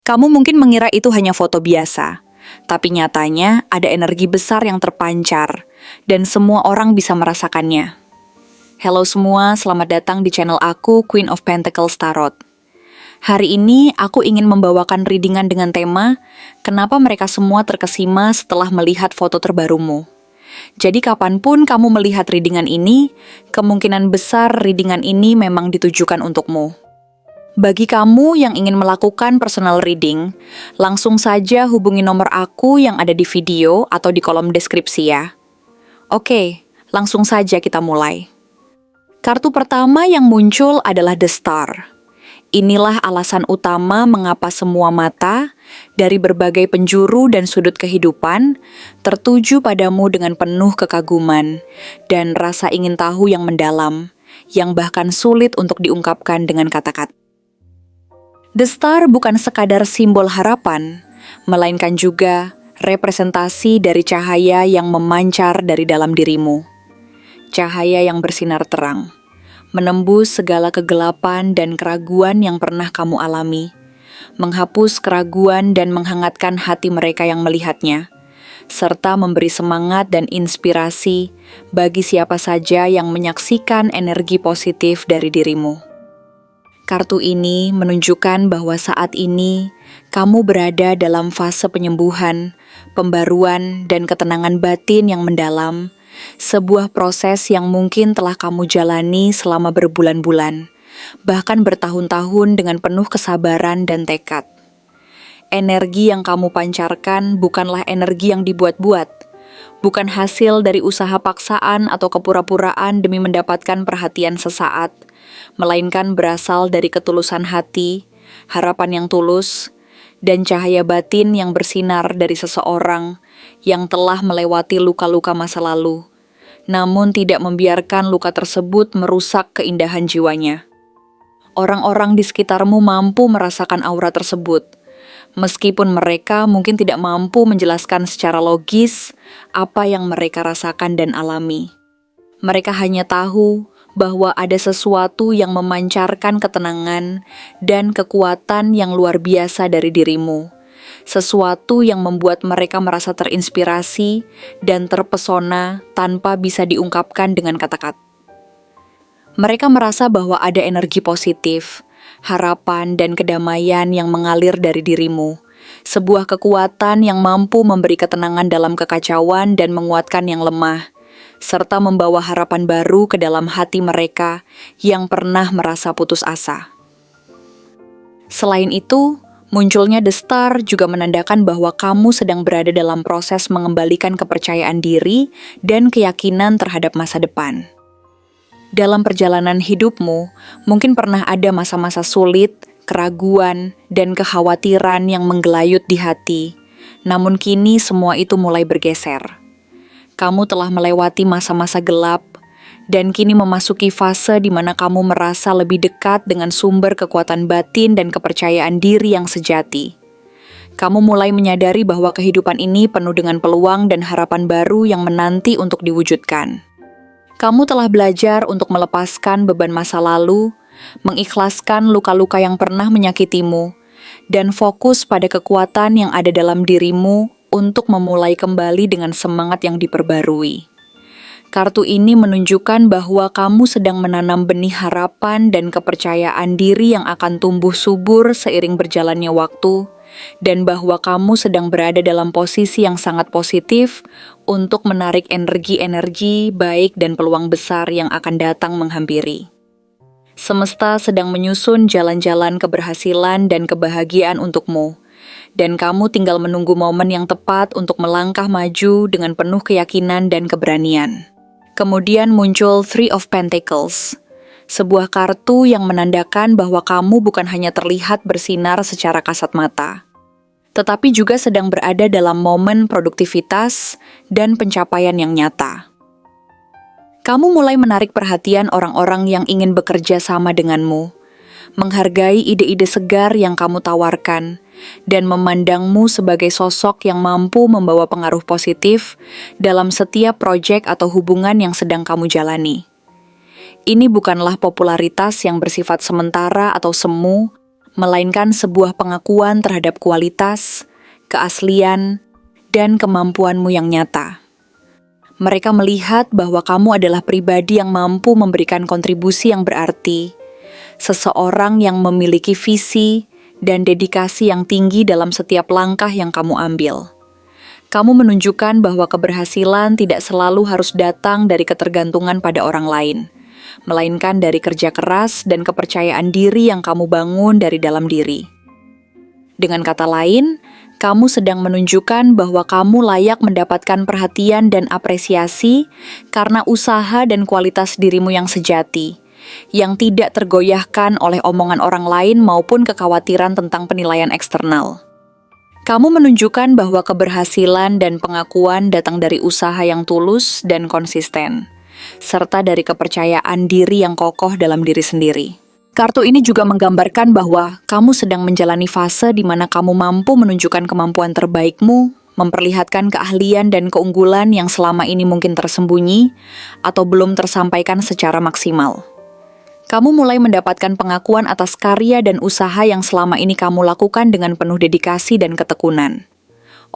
Kamu mungkin mengira itu hanya foto biasa, tapi nyatanya ada energi besar yang terpancar, dan semua orang bisa merasakannya. Halo semua, selamat datang di channel aku, Queen of Pentacles Tarot. Hari ini aku ingin membawakan readingan dengan tema, kenapa mereka semua terkesima setelah melihat foto terbarumu. Jadi kapanpun kamu melihat readingan ini, kemungkinan besar readingan ini memang ditujukan untukmu. Bagi kamu yang ingin melakukan personal reading, langsung saja hubungi nomor aku yang ada di video atau di kolom deskripsi ya. Oke, langsung saja kita mulai. Kartu pertama yang muncul adalah The Star. Inilah alasan utama mengapa semua mata, dari berbagai penjuru dan sudut kehidupan, tertuju padamu dengan penuh kekaguman dan rasa ingin tahu yang mendalam, yang bahkan sulit untuk diungkapkan dengan kata-kata. The Star bukan sekadar simbol harapan, melainkan juga representasi dari cahaya yang memancar dari dalam dirimu. Cahaya yang bersinar terang, menembus segala kegelapan dan keraguan yang pernah kamu alami, menghapus keraguan dan menghangatkan hati mereka yang melihatnya, serta memberi semangat dan inspirasi bagi siapa saja yang menyaksikan energi positif dari dirimu. Kartu ini menunjukkan bahwa saat ini kamu berada dalam fase penyembuhan, pembaruan, dan ketenangan batin yang mendalam, sebuah proses yang mungkin telah kamu jalani selama berbulan-bulan, bahkan bertahun-tahun dengan penuh kesabaran dan tekad. Energi yang kamu pancarkan bukanlah energi yang dibuat-buat, bukan hasil dari usaha paksaan atau kepura-puraan demi mendapatkan perhatian sesaat, melainkan berasal dari ketulusan hati, harapan yang tulus, dan cahaya batin yang bersinar dari seseorang yang telah melewati luka-luka masa lalu, namun tidak membiarkan luka tersebut merusak keindahan jiwanya. Orang-orang di sekitarmu mampu merasakan aura tersebut, meskipun mereka mungkin tidak mampu menjelaskan secara logis apa yang mereka rasakan dan alami. Mereka hanya tahu bahwa ada sesuatu yang memancarkan ketenangan dan kekuatan yang luar biasa dari dirimu. Sesuatu yang membuat mereka merasa terinspirasi dan terpesona tanpa bisa diungkapkan dengan kata-kata. Mereka merasa bahwa ada energi positif, harapan dan kedamaian yang mengalir dari dirimu. Sebuah kekuatan yang mampu memberi ketenangan dalam kekacauan dan menguatkan yang lemah, serta membawa harapan baru ke dalam hati mereka yang pernah merasa putus asa. Selain itu, munculnya The Star juga menandakan bahwa kamu sedang berada dalam proses mengembalikan kepercayaan diri dan keyakinan terhadap masa depan. Dalam perjalanan hidupmu, mungkin pernah ada masa-masa sulit, keraguan, dan kekhawatiran yang menggelayut di hati. Namun kini semua itu mulai bergeser. Kamu telah melewati masa-masa gelap, dan kini memasuki fase di mana kamu merasa lebih dekat dengan sumber kekuatan batin dan kepercayaan diri yang sejati. Kamu mulai menyadari bahwa kehidupan ini penuh dengan peluang dan harapan baru yang menanti untuk diwujudkan. Kamu telah belajar untuk melepaskan beban masa lalu, mengikhlaskan luka-luka yang pernah menyakitimu, dan fokus pada kekuatan yang ada dalam dirimu untuk memulai kembali dengan semangat yang diperbarui. Kartu ini menunjukkan bahwa kamu sedang menanam benih harapan dan kepercayaan diri yang akan tumbuh subur seiring berjalannya waktu, dan bahwa kamu sedang berada dalam posisi yang sangat positif untuk menarik energi-energi baik dan peluang besar yang akan datang menghampiri. Semesta sedang menyusun jalan-jalan keberhasilan dan kebahagiaan untukmu, dan kamu tinggal menunggu momen yang tepat untuk melangkah maju dengan penuh keyakinan dan keberanian. Kemudian muncul Three of Pentacles, sebuah kartu yang menandakan bahwa kamu bukan hanya terlihat bersinar secara kasat mata, tetapi juga sedang berada dalam momen produktivitas dan pencapaian yang nyata. Kamu mulai menarik perhatian orang-orang yang ingin bekerja sama denganmu, menghargai ide-ide segar yang kamu tawarkan, dan memandangmu sebagai sosok yang mampu membawa pengaruh positif dalam setiap proyek atau hubungan yang sedang kamu jalani. Ini bukanlah popularitas yang bersifat sementara atau semu, melainkan sebuah pengakuan terhadap kualitas, keaslian, dan kemampuanmu yang nyata. Mereka melihat bahwa kamu adalah pribadi yang mampu memberikan kontribusi yang berarti, seseorang yang memiliki visi dan dedikasi yang tinggi dalam setiap langkah yang kamu ambil. Kamu menunjukkan bahwa keberhasilan tidak selalu harus datang dari ketergantungan pada orang lain, melainkan dari kerja keras dan kepercayaan diri yang kamu bangun dari dalam diri. Dengan kata lain, kamu sedang menunjukkan bahwa kamu layak mendapatkan perhatian dan apresiasi karena usaha dan kualitas dirimu yang sejati, yang tidak tergoyahkan oleh omongan orang lain maupun kekhawatiran tentang penilaian eksternal. Kamu menunjukkan bahwa keberhasilan dan pengakuan datang dari usaha yang tulus dan konsisten, serta dari kepercayaan diri yang kokoh dalam diri sendiri. Kartu ini juga menggambarkan bahwa kamu sedang menjalani fase di mana kamu mampu menunjukkan kemampuan terbaikmu, memperlihatkan keahlian dan keunggulan yang selama ini mungkin tersembunyi atau belum tersampaikan secara maksimal. Kamu mulai mendapatkan pengakuan atas karya dan usaha yang selama ini kamu lakukan dengan penuh dedikasi dan ketekunan.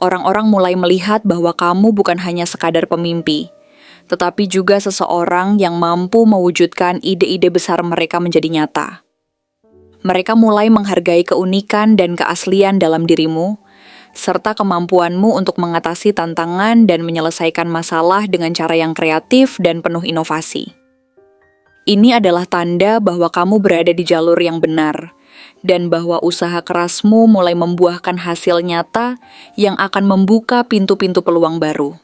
Orang-orang mulai melihat bahwa kamu bukan hanya sekadar pemimpi, tetapi juga seseorang yang mampu mewujudkan ide-ide besar mereka menjadi nyata. Mereka mulai menghargai keunikan dan keaslian dalam dirimu, serta kemampuanmu untuk mengatasi tantangan dan menyelesaikan masalah dengan cara yang kreatif dan penuh inovasi. Ini adalah tanda bahwa kamu berada di jalur yang benar, dan bahwa usaha kerasmu mulai membuahkan hasil nyata yang akan membuka pintu-pintu peluang baru.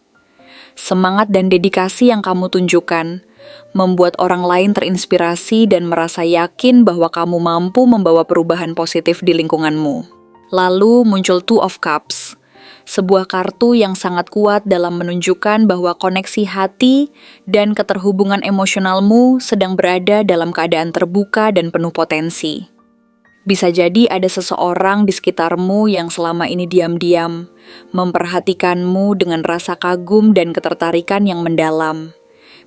Semangat dan dedikasi yang kamu tunjukkan membuat orang lain terinspirasi dan merasa yakin bahwa kamu mampu membawa perubahan positif di lingkunganmu. Lalu muncul Two of Cups, sebuah kartu yang sangat kuat dalam menunjukkan bahwa koneksi hati dan keterhubungan emosionalmu sedang berada dalam keadaan terbuka dan penuh potensi. Bisa jadi ada seseorang di sekitarmu yang selama ini diam-diam memperhatikanmu dengan rasa kagum dan ketertarikan yang mendalam.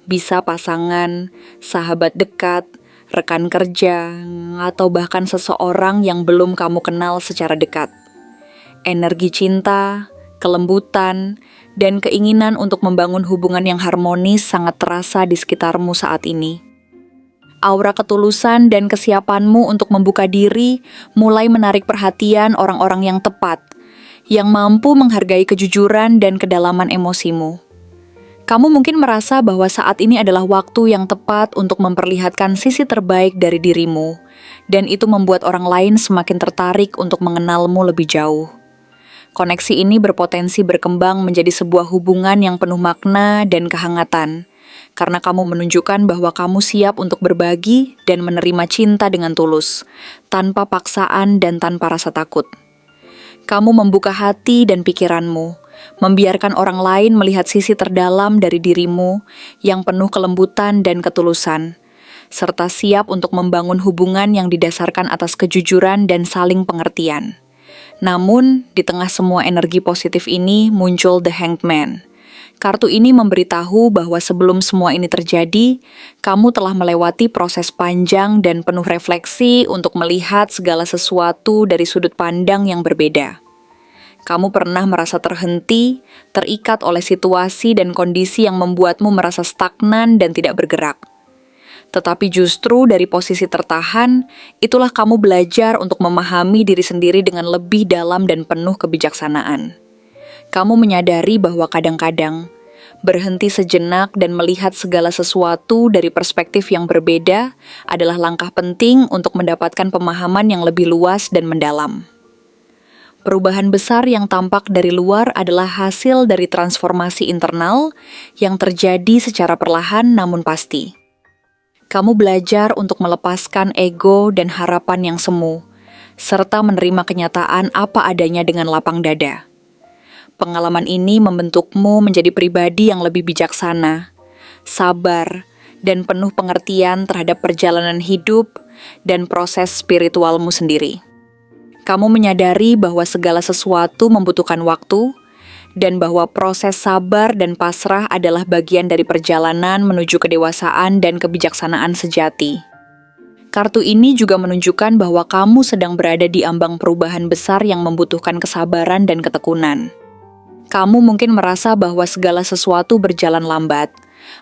Bisa pasangan, sahabat dekat, rekan kerja, atau bahkan seseorang yang belum kamu kenal secara dekat. Energi cinta, kelembutan, dan keinginan untuk membangun hubungan yang harmonis sangat terasa di sekitarmu saat ini. Aura ketulusan dan kesiapanmu untuk membuka diri mulai menarik perhatian orang-orang yang tepat, yang mampu menghargai kejujuran dan kedalaman emosimu. Kamu mungkin merasa bahwa saat ini adalah waktu yang tepat untuk memperlihatkan sisi terbaik dari dirimu, dan itu membuat orang lain semakin tertarik untuk mengenalmu lebih jauh. Koneksi ini berpotensi berkembang menjadi sebuah hubungan yang penuh makna dan kehangatan, karena kamu menunjukkan bahwa kamu siap untuk berbagi dan menerima cinta dengan tulus, tanpa paksaan dan tanpa rasa takut. Kamu membuka hati dan pikiranmu, membiarkan orang lain melihat sisi terdalam dari dirimu yang penuh kelembutan dan ketulusan, serta siap untuk membangun hubungan yang didasarkan atas kejujuran dan saling pengertian. Namun, di tengah semua energi positif ini muncul The Hanged Man. Kartu ini memberitahu bahwa sebelum semua ini terjadi, kamu telah melewati proses panjang dan penuh refleksi untuk melihat segala sesuatu dari sudut pandang yang berbeda. Kamu pernah merasa terhenti, terikat oleh situasi dan kondisi yang membuatmu merasa stagnan dan tidak bergerak. Tetapi justru dari posisi tertahan, itulah kamu belajar untuk memahami diri sendiri dengan lebih dalam dan penuh kebijaksanaan. Kamu menyadari bahwa kadang-kadang, berhenti sejenak dan melihat segala sesuatu dari perspektif yang berbeda adalah langkah penting untuk mendapatkan pemahaman yang lebih luas dan mendalam. Perubahan besar yang tampak dari luar adalah hasil dari transformasi internal yang terjadi secara perlahan namun pasti. Kamu belajar untuk melepaskan ego dan harapan yang semu, serta menerima kenyataan apa adanya dengan lapang dada. Pengalaman ini membentukmu menjadi pribadi yang lebih bijaksana, sabar, dan penuh pengertian terhadap perjalanan hidup dan proses spiritualmu sendiri. Kamu menyadari bahwa segala sesuatu membutuhkan waktu, dan bahwa proses sabar dan pasrah adalah bagian dari perjalanan menuju kedewasaan dan kebijaksanaan sejati. Kartu ini juga menunjukkan bahwa kamu sedang berada di ambang perubahan besar yang membutuhkan kesabaran dan ketekunan. Kamu mungkin merasa bahwa segala sesuatu berjalan lambat.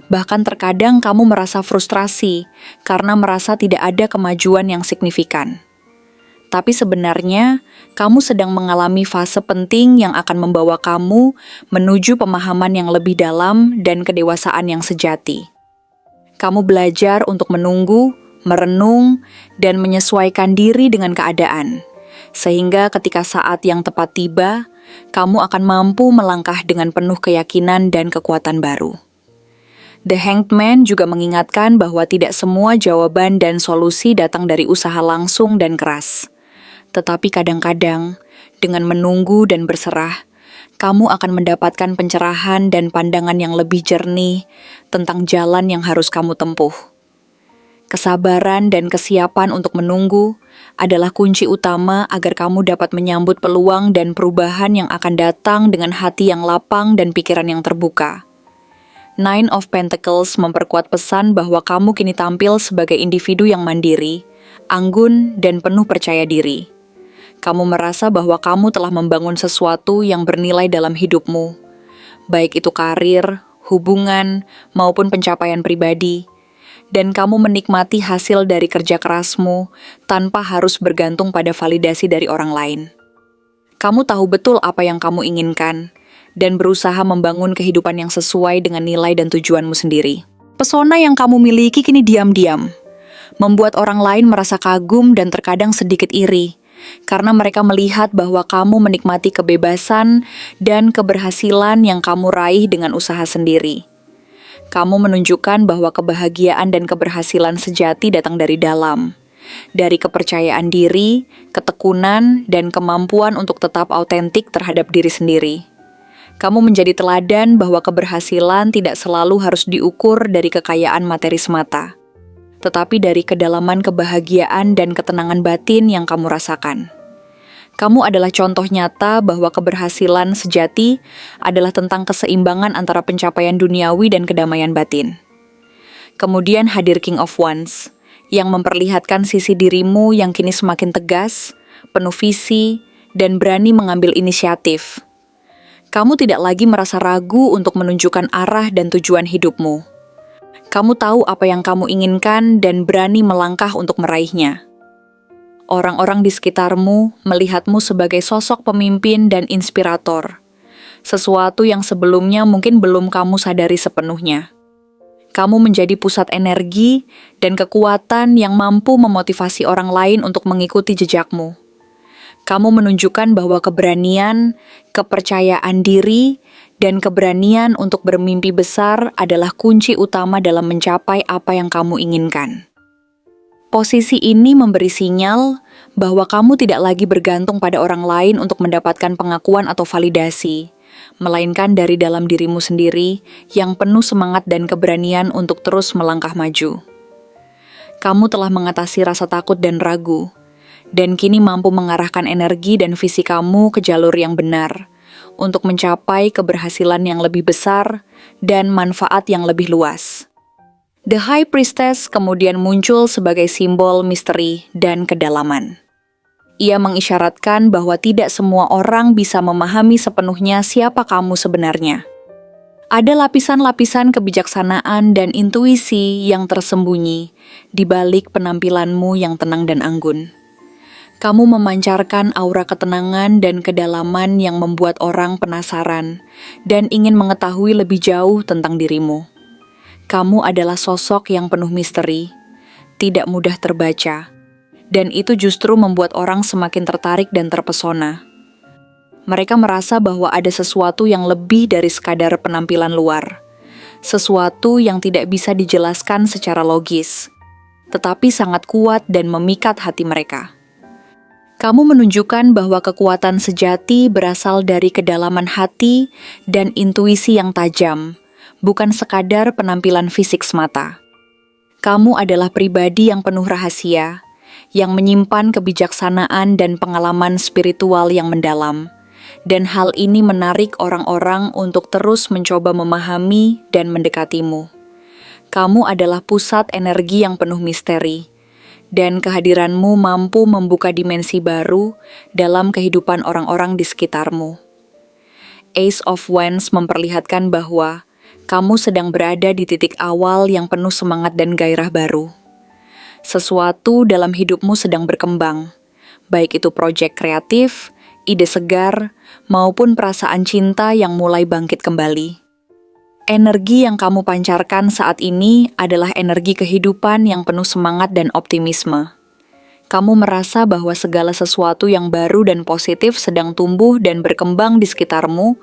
Bahkan terkadang kamu merasa frustrasi karena merasa tidak ada kemajuan yang signifikan. Tapi sebenarnya, kamu sedang mengalami fase penting yang akan membawa kamu menuju pemahaman yang lebih dalam dan kedewasaan yang sejati. Kamu belajar untuk menunggu, merenung, dan menyesuaikan diri dengan keadaan. Sehingga ketika saat yang tepat tiba, kamu akan mampu melangkah dengan penuh keyakinan dan kekuatan baru. The Hanged Man juga mengingatkan bahwa tidak semua jawaban dan solusi datang dari usaha langsung dan keras. Tetapi kadang-kadang, dengan menunggu dan berserah, kamu akan mendapatkan pencerahan dan pandangan yang lebih jernih tentang jalan yang harus kamu tempuh. Kesabaran dan kesiapan untuk menunggu adalah kunci utama agar kamu dapat menyambut peluang dan perubahan yang akan datang dengan hati yang lapang dan pikiran yang terbuka. Nine of Pentacles memperkuat pesan bahwa kamu kini tampil sebagai individu yang mandiri, anggun, dan penuh percaya diri. Kamu merasa bahwa kamu telah membangun sesuatu yang bernilai dalam hidupmu, baik itu karir, hubungan, maupun pencapaian pribadi, dan kamu menikmati hasil dari kerja kerasmu tanpa harus bergantung pada validasi dari orang lain. Kamu tahu betul apa yang kamu inginkan, dan berusaha membangun kehidupan yang sesuai dengan nilai dan tujuanmu sendiri. Pesona yang kamu miliki kini diam-diam, membuat orang lain merasa kagum dan terkadang sedikit iri, karena mereka melihat bahwa kamu menikmati kebebasan dan keberhasilan yang kamu raih dengan usaha sendiri. Kamu menunjukkan bahwa kebahagiaan dan keberhasilan sejati datang dari dalam, dari kepercayaan diri, ketekunan, dan kemampuan untuk tetap autentik terhadap diri sendiri. Kamu menjadi teladan bahwa keberhasilan tidak selalu harus diukur dari kekayaan materi semata, tetapi dari kedalaman kebahagiaan dan ketenangan batin yang kamu rasakan. Kamu adalah contoh nyata bahwa keberhasilan sejati adalah tentang keseimbangan antara pencapaian duniawi dan kedamaian batin. Kemudian hadir King of Wands, yang memperlihatkan sisi dirimu yang kini semakin tegas, penuh visi, dan berani mengambil inisiatif. Kamu tidak lagi merasa ragu untuk menunjukkan arah dan tujuan hidupmu. Kamu tahu apa yang kamu inginkan dan berani melangkah untuk meraihnya. Orang-orang di sekitarmu melihatmu sebagai sosok pemimpin dan inspirator, sesuatu yang sebelumnya mungkin belum kamu sadari sepenuhnya. Kamu menjadi pusat energi dan kekuatan yang mampu memotivasi orang lain untuk mengikuti jejakmu. Kamu menunjukkan bahwa keberanian, kepercayaan diri, dan keberanian untuk bermimpi besar adalah kunci utama dalam mencapai apa yang kamu inginkan. Posisi ini memberi sinyal bahwa kamu tidak lagi bergantung pada orang lain untuk mendapatkan pengakuan atau validasi, melainkan dari dalam dirimu sendiri yang penuh semangat dan keberanian untuk terus melangkah maju. Kamu telah mengatasi rasa takut dan ragu, dan kini mampu mengarahkan energi dan visi kamu ke jalur yang benar untuk mencapai keberhasilan yang lebih besar dan manfaat yang lebih luas. The High Priestess kemudian muncul sebagai simbol misteri dan kedalaman. Ia mengisyaratkan bahwa tidak semua orang bisa memahami sepenuhnya siapa kamu sebenarnya. Ada lapisan-lapisan kebijaksanaan dan intuisi yang tersembunyi di balik penampilanmu yang tenang dan anggun. Kamu memancarkan aura ketenangan dan kedalaman yang membuat orang penasaran dan ingin mengetahui lebih jauh tentang dirimu. Kamu adalah sosok yang penuh misteri, tidak mudah terbaca, dan itu justru membuat orang semakin tertarik dan terpesona. Mereka merasa bahwa ada sesuatu yang lebih dari sekadar penampilan luar, sesuatu yang tidak bisa dijelaskan secara logis, tetapi sangat kuat dan memikat hati mereka. Kamu menunjukkan bahwa kekuatan sejati berasal dari kedalaman hati dan intuisi yang tajam, bukan sekadar penampilan fisik semata. Kamu adalah pribadi yang penuh rahasia, yang menyimpan kebijaksanaan dan pengalaman spiritual yang mendalam, dan hal ini menarik orang-orang untuk terus mencoba memahami dan mendekatimu. Kamu adalah pusat energi yang penuh misteri, dan kehadiranmu mampu membuka dimensi baru dalam kehidupan orang-orang di sekitarmu. Ace of Wands memperlihatkan bahwa kamu sedang berada di titik awal yang penuh semangat dan gairah baru. Sesuatu dalam hidupmu sedang berkembang, baik itu proyek kreatif, ide segar, maupun perasaan cinta yang mulai bangkit kembali. Energi yang kamu pancarkan saat ini adalah energi kehidupan yang penuh semangat dan optimisme. Kamu merasa bahwa segala sesuatu yang baru dan positif sedang tumbuh dan berkembang di sekitarmu,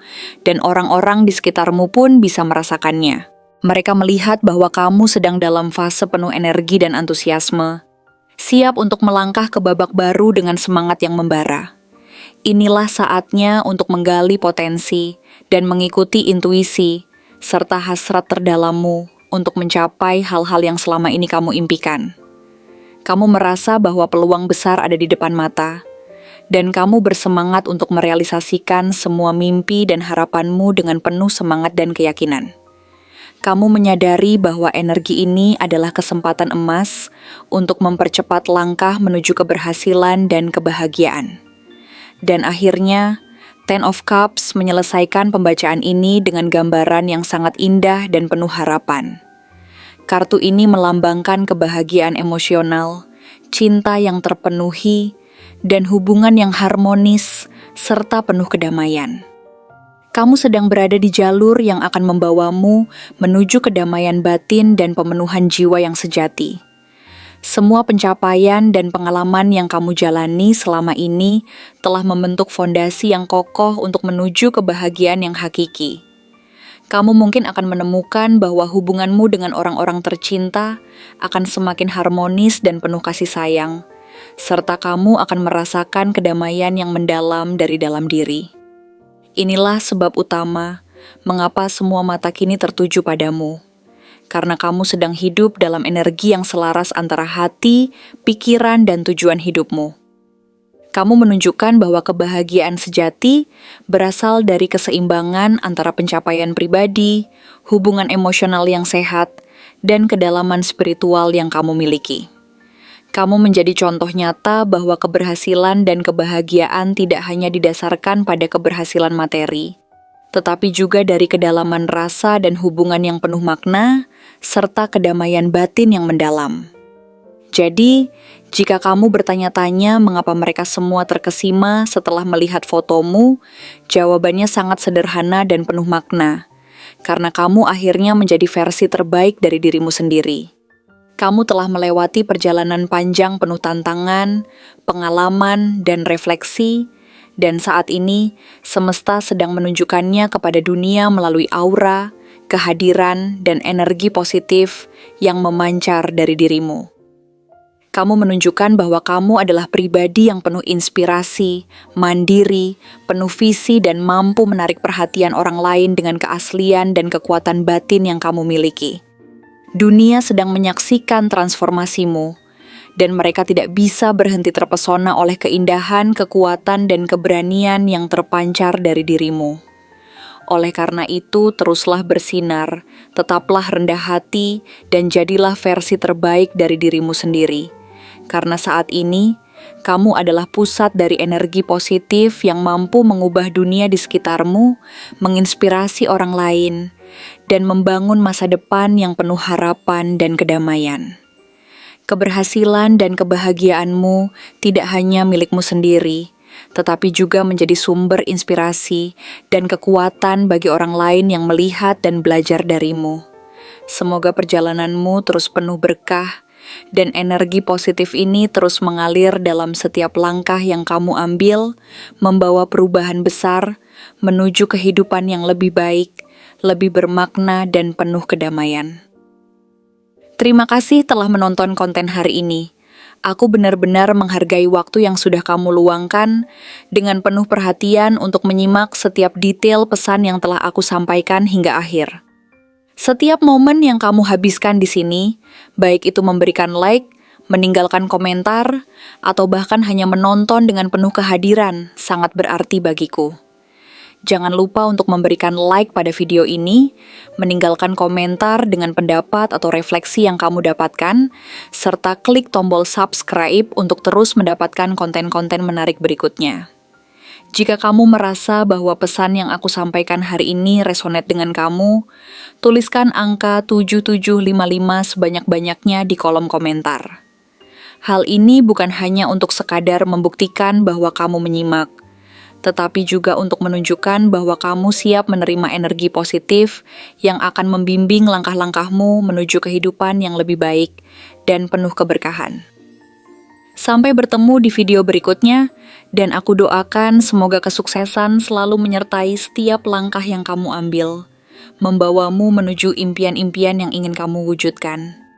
dan orang-orang di sekitarmu pun bisa merasakannya. Mereka melihat bahwa kamu sedang dalam fase penuh energi dan antusiasme, siap untuk melangkah ke babak baru dengan semangat yang membara. Inilah saatnya untuk menggali potensi dan mengikuti intuisi, serta hasrat terdalammu untuk mencapai hal-hal yang selama ini kamu impikan. Kamu merasa bahwa peluang besar ada di depan mata, dan kamu bersemangat untuk merealisasikan semua mimpi dan harapanmu dengan penuh semangat dan keyakinan. Kamu menyadari bahwa energi ini adalah kesempatan emas untuk mempercepat langkah menuju keberhasilan dan kebahagiaan. Dan akhirnya, Ten of Cups menyelesaikan pembacaan ini dengan gambaran yang sangat indah dan penuh harapan. Kartu ini melambangkan kebahagiaan emosional, cinta yang terpenuhi, dan hubungan yang harmonis serta penuh kedamaian. Kamu sedang berada di jalur yang akan membawamu menuju kedamaian batin dan pemenuhan jiwa yang sejati. Semua pencapaian dan pengalaman yang kamu jalani selama ini telah membentuk fondasi yang kokoh untuk menuju kebahagiaan yang hakiki. Kamu mungkin akan menemukan bahwa hubunganmu dengan orang-orang tercinta akan semakin harmonis dan penuh kasih sayang, serta kamu akan merasakan kedamaian yang mendalam dari dalam diri. Inilah sebab utama mengapa semua mata kini tertuju padamu. Karena kamu sedang hidup dalam energi yang selaras antara hati, pikiran, dan tujuan hidupmu. Kamu menunjukkan bahwa kebahagiaan sejati berasal dari keseimbangan antara pencapaian pribadi, hubungan emosional yang sehat, dan kedalaman spiritual yang kamu miliki. Kamu menjadi contoh nyata bahwa keberhasilan dan kebahagiaan tidak hanya didasarkan pada keberhasilan materi, tetapi juga dari kedalaman rasa dan hubungan yang penuh makna, serta kedamaian batin yang mendalam. Jadi, jika kamu bertanya-tanya mengapa mereka semua terkesima setelah melihat fotomu, jawabannya sangat sederhana dan penuh makna, karena kamu akhirnya menjadi versi terbaik dari dirimu sendiri. Kamu telah melewati perjalanan panjang penuh tantangan, pengalaman, dan refleksi, dan saat ini, semesta sedang menunjukkannya kepada dunia melalui aura, kehadiran, dan energi positif yang memancar dari dirimu. Kamu menunjukkan bahwa kamu adalah pribadi yang penuh inspirasi, mandiri, penuh visi, dan mampu menarik perhatian orang lain dengan keaslian dan kekuatan batin yang kamu miliki. Dunia sedang menyaksikan transformasimu, dan mereka tidak bisa berhenti terpesona oleh keindahan, kekuatan, dan keberanian yang terpancar dari dirimu. Oleh karena itu, teruslah bersinar, tetaplah rendah hati, dan jadilah versi terbaik dari dirimu sendiri. Karena saat ini, kamu adalah pusat dari energi positif yang mampu mengubah dunia di sekitarmu, menginspirasi orang lain, dan membangun masa depan yang penuh harapan dan kedamaian. Keberhasilan dan kebahagiaanmu tidak hanya milikmu sendiri, tetapi juga menjadi sumber inspirasi dan kekuatan bagi orang lain yang melihat dan belajar darimu. Semoga perjalananmu terus penuh berkah, dan energi positif ini terus mengalir dalam setiap langkah yang kamu ambil, membawa perubahan besar menuju kehidupan yang lebih baik, lebih bermakna, dan penuh kedamaian. Terima kasih telah menonton konten hari ini. Aku benar-benar menghargai waktu yang sudah kamu luangkan dengan penuh perhatian untuk menyimak setiap detail pesan yang telah aku sampaikan hingga akhir. Setiap momen yang kamu habiskan di sini, baik itu memberikan like, meninggalkan komentar, atau bahkan hanya menonton dengan penuh kehadiran, sangat berarti bagiku. Jangan lupa untuk memberikan like pada video ini, meninggalkan komentar dengan pendapat atau refleksi yang kamu dapatkan, serta klik tombol subscribe untuk terus mendapatkan konten-konten menarik berikutnya. Jika kamu merasa bahwa pesan yang aku sampaikan hari ini resonate dengan kamu, tuliskan angka 7755 sebanyak-banyaknya di kolom komentar. Hal ini bukan hanya untuk sekadar membuktikan bahwa kamu menyimak, tetapi juga untuk menunjukkan bahwa kamu siap menerima energi positif yang akan membimbing langkah-langkahmu menuju kehidupan yang lebih baik dan penuh keberkahan. Sampai bertemu di video berikutnya, dan aku doakan semoga kesuksesan selalu menyertai setiap langkah yang kamu ambil, membawamu menuju impian-impian yang ingin kamu wujudkan.